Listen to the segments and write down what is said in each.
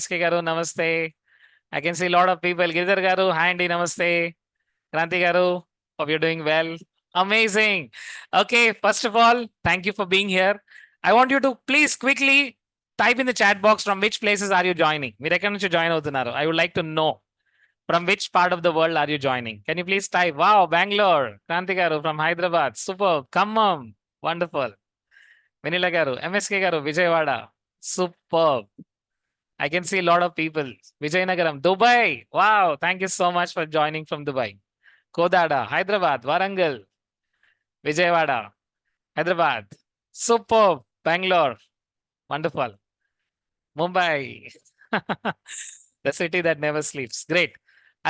SK garu, namaste. I can see a lot of people. Girdhar garu, hi Andy, namaste. Kranti garu, hope you're doing well. Amazing. Okay, first of all, thank you for being here. I want you to please quickly type in the chat box from which places are you joining. మీరు ఎక్కడి నుంచి join అవుతున్నారు? I would like to know from which part of the world are you joining. Can you please type? Wow, Bangalore. Kranti garu from Hyderabad. Superb. Khammam. Wonderful. Vanilla garu, MSK garu, Vijayawada. Superb. I can see a lot of people. Vijayanagaram, Dubai. Wow. Thank you so much for joining from Dubai. Kodada, Hyderabad, Warangal, Vijayawada, Hyderabad. Superb. Bangalore. Wonderful. Mumbai. The city that never sleeps. Great.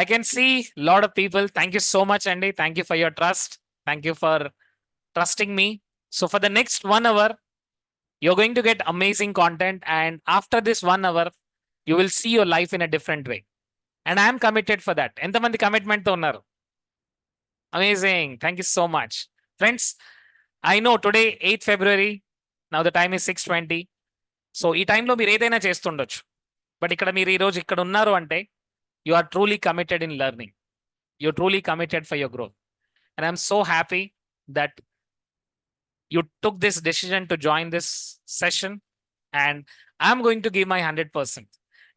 I can see a lot of people. Thank you so much, Andy. Thank you for your trust. Thank you for trusting me. So, for the next 1 hour, you're going to get amazing content. And after this 1 hour, you will see your life in a different way. And I am committed for that. ఎంతమంది commitment తో ఉన్నారు? Amazing. Thank you so much. Friends, I know today 8th February. Now the time is 6:20. So ఈ టైంలో మీరు ఏదైనా చేస్తుండొచ్చు. But ఇక్కడ మీరు ఈరోజు ఇక్కడ ఉన్నారు అంటే you are truly committed in learning. You truly committed for your growth. And I'm so happy that you took this decision to join this session, and I'm going to give my 100%,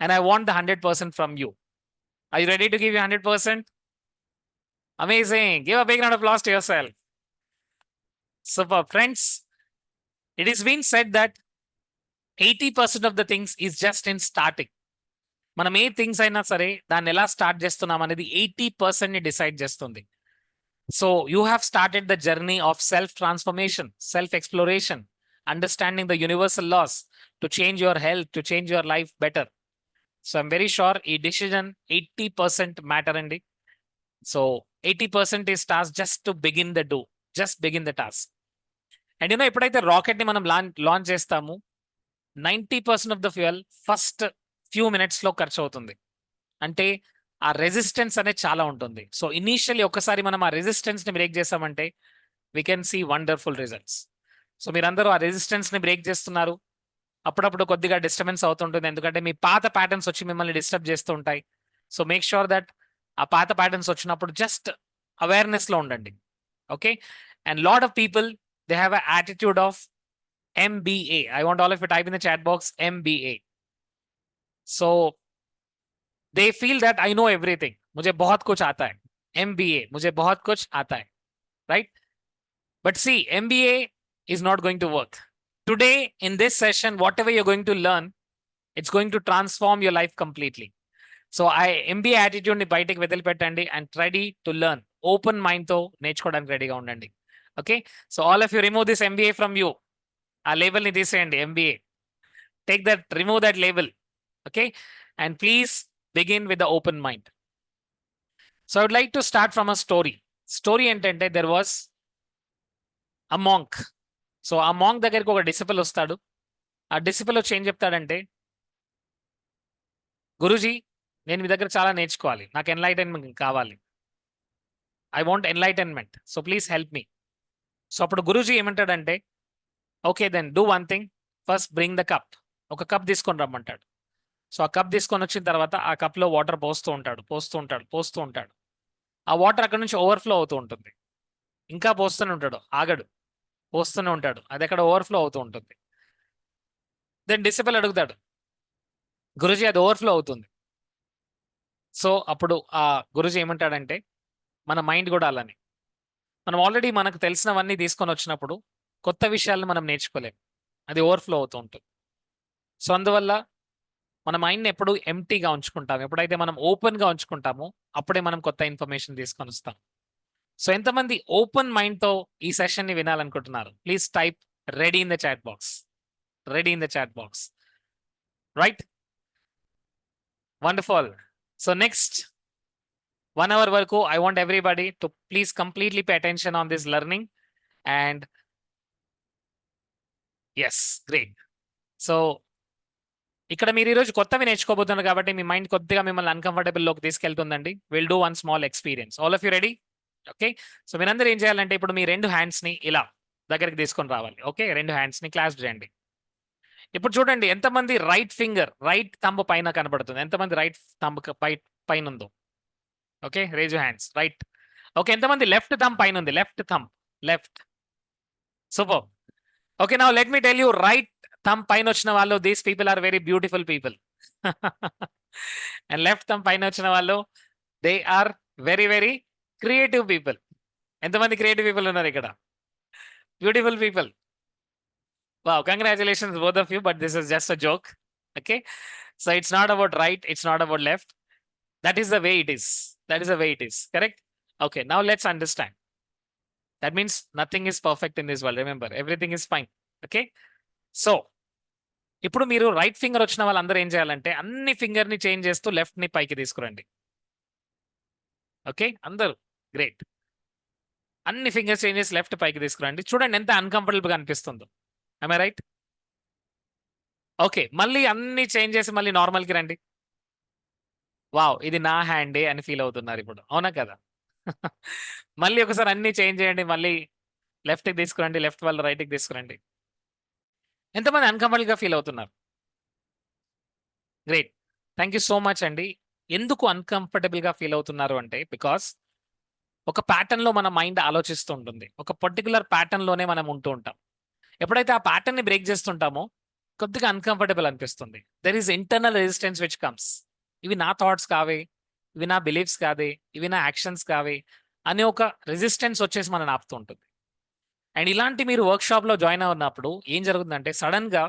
and I want the 100% from you. Are you ready to give your 100%? Amazing. Give a big round of applause to yourself. Super. Friends, it is being said that 80% of the things is just in starting. మనం ఏ things అయినా సరే దాన్ని ఎలా start చేస్తున్నాం అనేది 80% ని decide చేస్తుంది. So you have started the journey of self-transformation, self-exploration, understanding the universal laws to change your health, to change your life better. So I'm very sure a decision 80% matter andi. So 80% is task just to begin the do, just begin the task. And you know, ఎప్పుడైతే rocket ని మనం launch చేస్తాము 90% of the fuel first few minutes లో ఖర్చు అవుతుంది. అంటే ఆ resistance అనేది చాలా ఉంటుంది. సో ఇనీషియల్లీ ఒకసారి మనం ఆ రెసిస్టెన్స్ ని బ్రేక్ చేసామంటే we can see wonderful results. So మీరందరూ ఆ రెసిస్టెన్స్ ని బ్రేక్ చేస్తున్నారు. అప్పుడప్పుడు కొద్దిగా డిస్టర్బెన్స్ అవుతుంటుంది, ఎందుకంటే మీ పాత ప్యాటర్న్స్ వచ్చి మిమ్మల్ని డిస్టర్బ్ చేస్తూ ఉంటాయి. సో మేక్ షూర్ దట్ ఆ పాత ప్యాటర్న్స్ వచ్చినప్పుడు జస్ట్ అవేర్నెస్ లో ఉండండి. Okay. And lot of people they have a attitude of MBA. I want all of you to type in the chat box MBA. So they feel that I know everything. मुझे बहुत कुछ आता है. MBA, मुझे बहुत कुछ आता है. Right? But see, MBA is not going to work. Today, in this session, whatever you're going to learn, it's going to transform your life completely. So, MBA attitude ni బయటికి వదిలిపెట్టండి and ready to learn. Open mind తో నేర్చుకోవడానికి రెడీగా ఉండండి. Okay? So, all of you remove this MBA from you. ఆ label ని తీసేయండి MBA. Take that, remove that label. Okay? And please begin with the open mind. So I would like to start from a story. Story ఏంటంటే there was a monk. So ఆ monk దగ్గరికి ఒక disciple వస్తాడు. ఆ disciple వచ్చి ఏం చెప్తాడంటే, గురుజీ నేను మీ దగ్గర చాలా నేర్చుకోవాలి, నాకు ఎన్లైటన్మెంట్ కావాలి, I want enlightenment, so please help me. So అప్పుడు గురుజీ ఏమంటాడంటే, okay then do one thing, first bring the cup. ఒక కప్ తీసుకొని రమ్మంటాడు. సో ఆ కప్ తీసుకొని వచ్చిన తర్వాత ఆ కప్లో వాటర్ పోస్తూ ఉంటాడు. ఆ వాటర్ అక్కడ నుంచి ఓవర్ఫ్లో అవుతూ ఉంటుంది. ఇంకా పోస్తూనే ఉంటాడు, ఆగడు, పోస్తూనే ఉంటాడు, అది అక్కడ ఓవర్ఫ్లో అవుతూ ఉంటుంది. దెన్ డిసిపుల్ అడుగుతాడు, గురుజీ అది ఓవర్ఫ్లో అవుతుంది. సో అప్పుడు ఆ గురుజీ ఏమంటాడంటే, మన మైండ్ కూడా అలానే. మనం ఆల్రెడీ మనకు తెలిసినవన్నీ తీసుకొని వచ్చినప్పుడు కొత్త విషయాలను మనం నేర్చుకోలేము, అది ఓవర్ఫ్లో అవుతూ ఉంటుంది. సో అందువల్ల మన మైండ్ని ఎప్పుడు ఎంటీగా ఉంచుకుంటాం. ఎప్పుడైతే మనం ఓపెన్గా ఉంచుకుంటామో అప్పుడే మనం కొత్త ఇన్ఫర్మేషన్ తీసుకొని వస్తాం. సో ఎంతమంది ఓపెన్ మైండ్తో ఈ సెషన్ని వినాలనుకుంటున్నారు? Please type ready in the chat box. Ready in the chat box. Right? Wonderful. So next 1 hour వరకు I want everybody to please completely pay attention on this learning. And yes, great. So ఇక్కడ మీరు ఈరోజు కొత్తవి నేర్చుకోబోతున్నారు కాబట్టి మీ mind కొద్దిగా మిమ్మల్ని uncomfortable లోకి తీసుకెళ్తుందండి. Will do one small experience. All of you ready? Okay. So మీరందరూ ఏం చేయాలంటే ఇప్పుడు మీ 2 హ్యాండ్స్ ని ఇలా దగ్గరికి తీసుకొని రావాలి. ఓకే, 2 హ్యాండ్స్ ని క్లాస్ప్ చేయండి. ఇప్పుడు చూడండి ఎంతమంది రైట్ ఫింగర్, రైట్ థంబ్ పైన కనబడుతుంది? ఎంతమంది రైట్ థంబ్ పైన ఉందో? Okay, raise your hands. Right. Okay, ఎంతమంది లెఫ్ట్ థంబ్ పైన ఉంది? Left thumb, left. Super. Okay, now let me tell you, right thumb పైన వచ్చిన వాళ్ళు, these people are very beautiful people. And left thumb పైన వచ్చిన వాళ్ళు, they are very very creative people. ఎంతమంది క్రియేటివ్ పీపుల్ ఉన్నారు ఇక్కడ? Beautiful people. Wow, congratulations both of you, but this is just a joke. Okay, so it's not about right, it's not about left. That is the way it is. That is the way it is. Correct? Okay, now let's understand. That means nothing is perfect in this world. Remember, everything is fine. Okay, so ఇప్పుడు మీరు right finger వచ్చిన వాళ్ళందరూ ఏం చేయాలంటే అన్ని finger ని change చేస్తూ left ని పైకి తీసుకురండి. ఓకే, అందరూ గ్రేట్. అన్ని ఫింగర్స్ చేంజ్ చేసి లెఫ్ట్ పైకి తీసుకురండి. చూడండి ఎంత అన్కంఫర్టబుల్ గా అనిపిస్తుందో. I right? ఓకే, మళ్ళీ అన్ని చేంజ్ చేసి మళ్ళీ నార్మల్ కి రండి. వావ్, ఇది నా హ్యాండే అని ఫీల్ అవుతున్నారు ఇప్పుడు, అవునా కదా? మళ్ళీ ఒకసారి అన్ని చేంజ్ చేయండి, మళ్ళీ లెఫ్ట్ కి తీసుకురండి, లెఫ్ట్ వాళ్ళు రైట్ కి తీసుకురండి. ఎంతమంది అన్కంఫర్టబుల్ గా ఫీల్ అవుతున్నారు? Great, thank you so much అండి. ఎందుకు అన్కంఫర్టబుల్ గా ఫీల్ అవుతున్నారు అంటే, బికాస్ ఒక ప్యాటర్న్ లో మన మైండ్ ఆలోచిస్తూ ఉంటుంది. ఒక పర్టికులర్ ప్యాటర్న్ లోనే మనం ఉంటూ ఉంటాం. ఎప్పుడైతే ఆ ప్యాటర్న్ ని బ్రేక్ చేస్తుంటామో కొద్దిగా అన్కంఫర్టబుల్ అనిపిస్తుంది. There is internal resistance which comes. ఇవి నా థాట్స్ కావే, ఇవి నా బిలీఫ్స్ కాదే, ఇవి నా యాక్షన్స్ కావే అనే ఒక రెసిస్టెన్స్ వచ్చేసి మనని ఆపుతూ ఉంటుంది. అండ్ ఇలాంటి మీరు వర్క్ షాప్ లో జాయిన్ అవున్నప్పుడు ఏం జరుగుతుందంటే సడన్ గా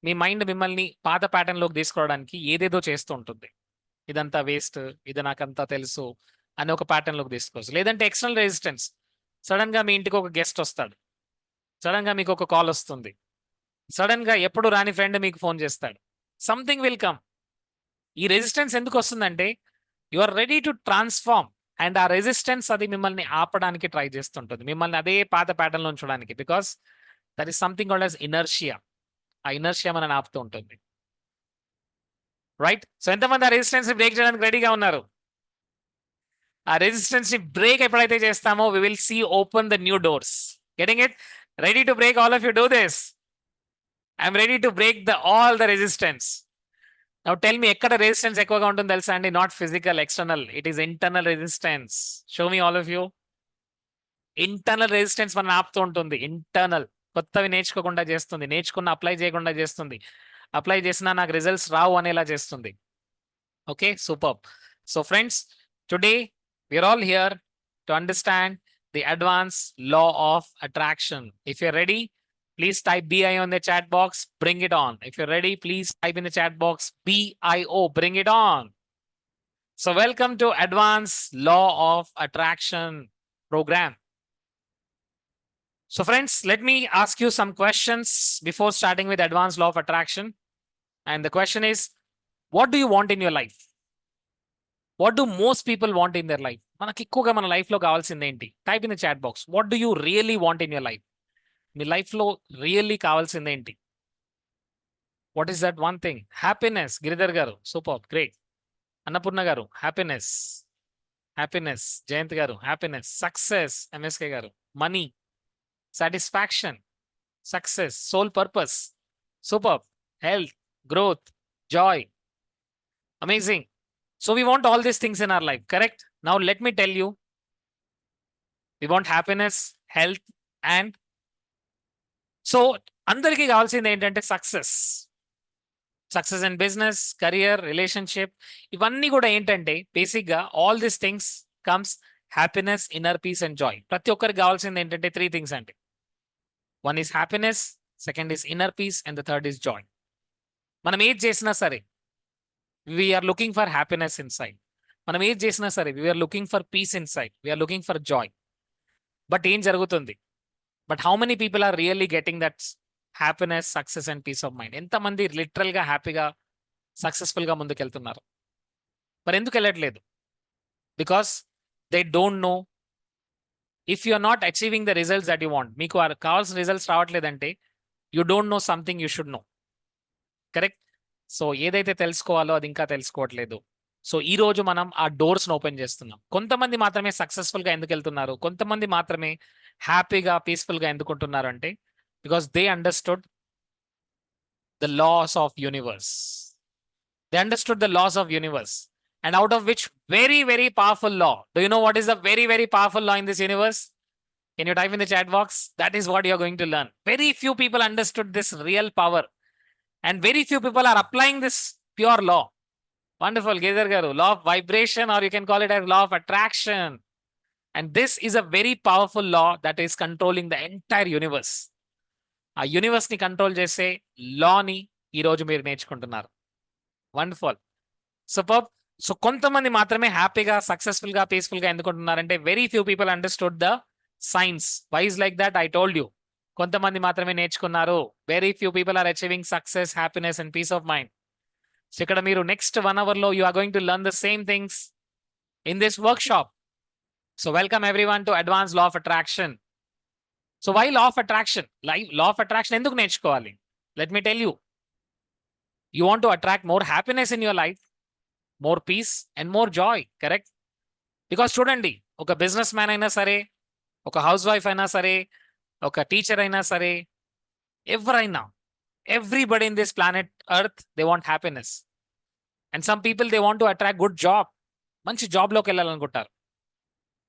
మీ మైండ్ మిమ్మల్ని పాత ప్యాటర్న్ లోకి తీసుకోవడానికి ఏదేదో చేస్తూ ఉంటుంది. ఇదంతా వేస్ట్, ఇది నాకంతా తెలుసు అనే ఒక ప్యాటర్న్ లోకి తీసుకోవచ్చు. లేదంటే ఎక్స్టర్నల్ రెసిస్టెన్స్, సడన్ గా మీ ఇంటికి ఒక గెస్ట్ వస్తాడు, సడన్ గా మీకు ఒక కాల్ వస్తుంది, సడన్ గా ఎప్పుడు రాని ఫ్రెండ్ మీకు ఫోన్ చేస్తాడు, సంథింగ్ విల్ కమ్. ఈ రెసిస్టెన్స్ ఎందుకు వస్తుందంటే you are ready to transform. And ఆ రెసిస్టెన్స్ అది మిమ్మల్ని ఆపడానికి ట్రై చేస్తుంటుంది, మిమ్మల్ని అదే పాత ప్యాటర్న్ లో ఉంచడానికి. Because that is something called as inertia. ఆ ఇనర్షియా మనని ఆపుతూ ఉంటుంది. రైట్? సో ఎంతమంది ఆ రెసిస్టెన్స్ ని బ్రేక్ చేయడానికి రెడీగా ఉన్నారు? ఆ రెసిస్టెన్స్ ని బ్రేక్ ఎప్పుడైతే చేస్తామో we will see open the new doors. Getting it? Ready to break? All of you do this. I'm ready to break all the resistance. Now tell me, ఎక్కడ resistance ఎక్కువగా ఉంటుంది తెలుసా అండి? Not physical, external, it is internal resistance. Show me all of you. Internal resistance మనం ఆపుతూ ఉంటుంది. Internal కొత్తవి నేర్చుకోకుండా చేస్తుంది, నేర్చుకున్న అప్లై చేయకుండా చేస్తుంది, అప్లై చేసినా నాకు రిజల్ట్స్ రావు అనేలా చేస్తుంది. Okay, super. So friends, today we're all here to understand the advance law of attraction. If you're ready, please type BI on the chat box, bring it on. If you're ready, please type in the chat box BIO, bring it on. So welcome to Advanced Law of Attraction program. So friends, let me ask you some questions before starting with Advanced Law of Attraction. And the question is, what do you want in your life? What do most people want in their life? మనకి ఎక్కువగా మన life లో కావాల్సింది ఏంటి? Type in the chat box. What do you really want in your life? మీ life లో really కావాల్సింది ఏంటి? What is that one thing? Happiness. Giridhar గారు సూపర్, గ్రేట్. అన్నపూర్ణ గారు హ్యాపీనెస్, హ్యాపీనెస్. జయంత్ గారు హ్యాపీనెస్. సక్సెస్, ఎంఎస్కే గారు. Money, satisfaction, success, soul purpose, super. Health, growth, joy, amazing. So we want all these things in our life, correct? Now let me tell you, we want happiness, health and so అందరికీ కావాల్సింది ఏంటంటే success. Success in business, career, relationship, ఇవన్నీ కూడా ఏంటంటే బేసిక్గా all these things comes happiness, inner peace and joy. ప్రతి ఒక్కరికి కావాల్సింది ఏంటంటే 3 థింగ్స్ అండి. One is happiness, second is inner peace and the third is joy. మనం ఏది చేసినా సరే we're looking for happiness inside. మనం ఏది చేసినా సరే we're looking for peace inside, we're looking for joy. But ఏం జరుగుతుంది? But how many people are really getting that happiness, success and peace of mind? ఎంతమంది literal గా హ్యాపీగా, successful గా ముందుకెళ్తున్నారు? మరి ఎందుకు వెళ్ళట్లేదు? Because they don't know. If you are not achieving the results that you want, మీకు కావాల్సిన రిజల్ట్స్ రావట్లేదంటే you don't know something you should know, correct? So ఏదైతే తెలుసుకోవాలో అది ఇంకా తెలుసుకోవట్లేదు. సో ఈ రోజు మనం ఆ డోర్స్ ఓపెన్ చేస్తున్నాం. కొంతమంది మాత్రమే సక్సెస్ఫుల్ గా ఎందుకు వెళ్తున్నారు, కొంతమంది మాత్రమే హ్యాపీగా, పీస్ఫుల్ గా ఎందుకుంటున్నారు అంటే because they understood the laws of universe. They understood the laws of universe. And out of which very, very powerful law. Do you know what is the very, very powerful law in this universe? Can you type in the chat box? That is what you're going to learn. Very few people understood this real power. And very few people are applying this pure law. Wonderful, Gedar Garu. Law of vibration, or you can call it as law of attraction. And this is a very powerful law that is controlling the entire universe. ఆ universe ని control చేసే లాని ఈ రోజు మీరు నేర్చుకుంటున్నారు. Wonderful, super. So కొంతమంది మాత్రమే హ్యాపీగా, సక్సెస్ఫుల్ గా, పీస్ఫుల్ గా ఎందుకుంటున్నారంటే very few people understood the science. Wise like that I told you. కొంతమంది మాత్రమే నేర్చుకున్నారు. Very few people are achieving success, happiness and peace of mind. So ఇక్కడ మీరు నెక్స్ట్ 1 hour లో you are going to learn the same things in this workshop. So welcome everyone to advance law of attraction. So why law of attraction? Law of attraction ఎందుకు నేర్చుకోవాలి? Let me tell you. You want to attract more happiness in your life, more peace and more joy, correct? Because చూడండి, ఒక business man అయినా సరే, ఒక house wife అయినా సరే, ఒక టీచర్ అయినా సరే, ఎవరైనా, everybody in this planet earth they want happiness. And some people they want to attract good job. మంచి జాబ్లోకి వెళ్ళాలనుకుంటారు.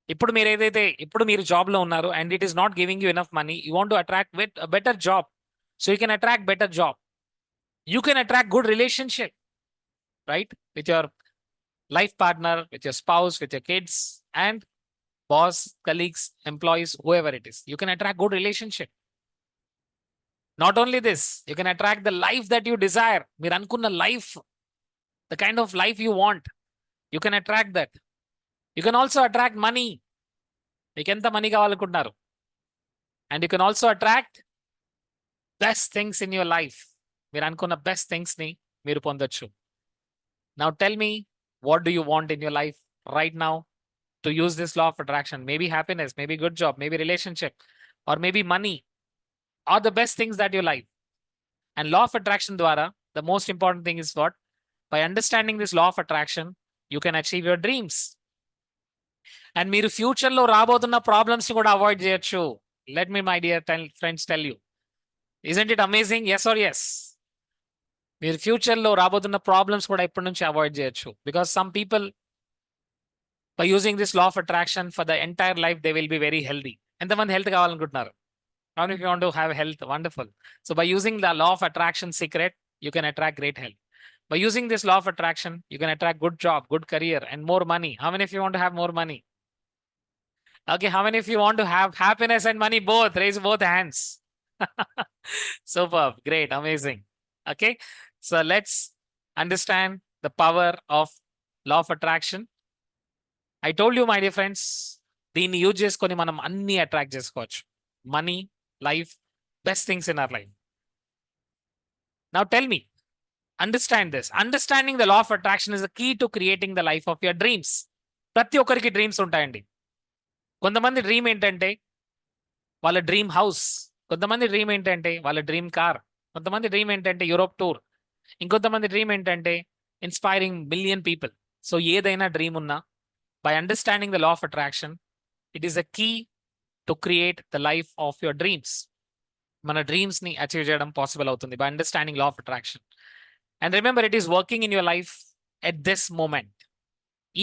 ఇప్పుడు మీరు జాబ్లో ఉన్నారు and it is not giving you enough money. You want to attract with better job. So you can attract better job. You can attract good relationship, right? With your life partner, with your spouse, with your kids, and boss, colleagues, employees, whoever it is. You can attract good relationship. Not only this, you can attract the life that you desire. Meer anukunna life, the kind of life you want. You can attract that. You can also attract money. Meeku enta money kavalanukuntaru. And you can also attract best things in your life. మీరు అనుకున్న best things ని మీరు పొందొచ్చు. Now tell me, what do you want in your life right now to use this law of attraction? Maybe happiness, maybe good job, maybe relationship, or maybe money, or the best things that you like. And law of attraction ద్వారా the most important thing is what? By understanding this law of attraction you can achieve your dreams. And మీరు ఫ్యూచర్లో రాబోతున్న problems కూడా avoid చేయొచ్చు. Let me my dear friends tell you, isn't it amazing? Yes or yes? మీరు ఫ్యూచర్లో రాబోతున్న problems కూడా ఇప్పటి నుంచి అవాయిడ్ చేయొచ్చు. Because some people by using this law of attraction for the entire life they will be very healthy. ఎంతమంది health కావాలనుకుంటున్నారు? How if you want to have health? Wonderful. So by using the law of attraction secret, you can attract great health. By using this law of attraction, you can attract good job, good career, and more money. How many if you want to have more money? Okay, how many if you want to have happiness and money both? Raise both hands. Superb, great, amazing. Okay, so let's understand the power of law of attraction. I told you, my dear friends, దీన్ని use చేసుకొని మనం అన్ని attract చేసుకోవచ్చు. Money, life, best things in our life. Now tell me, understand this. Understanding the law of attraction is the key to creating the life of your dreams. ప్రతి ఒక్కరికి dreams ఉంటాయండి. కొంతమంది dream ఏంటంటే వాళ్ళ డ్రీమ్ హౌస్, కొంతమంది dream ఏంటంటే వాళ్ళ dream car, కొంతమంది డ్రీమ్ ఏంటంటే యూరోప్ టూర్, ఇంకొంతమంది డ్రీమ్ ఏంటంటే ఇన్స్పైరింగ్ మిలియన్ పీపుల్. సో ఏదైనా డ్రీమ్ ఉన్నా, by understanding the law of attraction, it is a key to create the life of your dreams. మన డ్రీమ్స్ ని అచీవ్ చేయడం పాసిబుల్ అవుతుంది by understanding law of attraction. And remember, it is working in your life at this moment.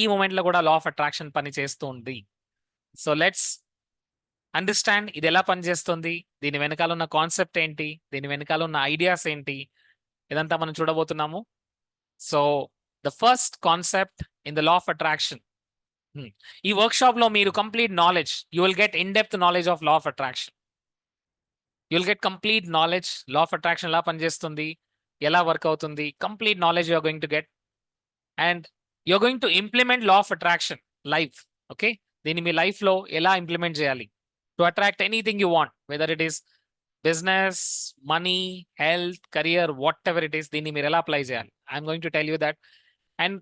ఈ మూమెంట్లో కూడా లా of attraction పని చేస్తూ ఉంది. సో లెట్స్ అండర్స్టాండ్ ఇది ఎలా పనిచేస్తుంది, దీని వెనకాల ఉన్న కాన్సెప్ట్ ఏంటి, దీని వెనకాల ఉన్న ఐడియాస్ ఏంటి, ఇదంతా మనం చూడబోతున్నాము. So the first concept in the law of attraction. ఈ వర్క్ షాప్ లో మీరు complete knowledge, you will get in depth knowledge of law of attraction. You will get complete knowledge, law of attraction ఎలా పనిచేస్తుంది, ఎలా work అవుతుంది, complete knowledge you are going to get. And you are going to implement law of attraction life. Okay, దీన్ని మీ life లో ఎలా implement చేయాలి to attract anything you want, whether it is business, money, health, career, whatever it is, దీన్ని మీరు ఎలా apply చేయాలి. I'm going to tell you that. And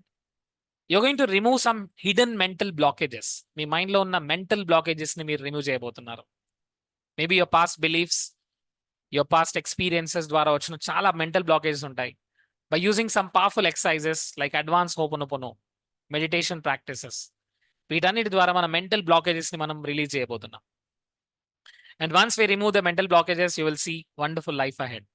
you're going to remove some hidden mental blockages. మీ మైండ్లో ఉన్న mental బ్లాకేజెస్ని మీరు remove చేయబోతున్నారు. Maybe your past beliefs, your past experiences ద్వారా వచ్చిన చాలా మెంటల్ బ్లాకేజెస్ ఉంటాయి. By using some powerful exercises like advance Ho'oponopono, meditation practices, వీటన్నిటి ద్వారా మన మెంటల్ బ్లాకేజెస్ని మనం రిలీజ్ చేయబోతున్నాం. And once we remove the mental blockages, you will see wonderful life ahead.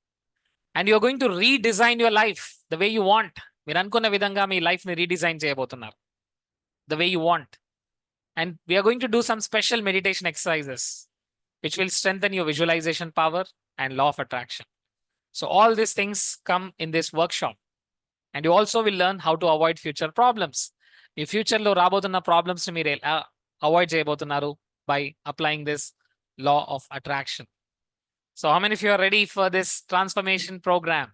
And you're going to redesign your life the way you want. మీరు అనుకున్న విధంగా మీ life ని redesign చేయబోతున్నారు the way you want. And we are going to do some special meditation exercises which will strengthen your visualization power and law of attraction. So all these things come in this workshop. And you also will learn how to avoid future problems. Me future లో రాబోతున్న problems ని మీరు ఎలా avoid చేయబోతున్నారు by applying this law of attraction. So how many of you are ready for this transformation program?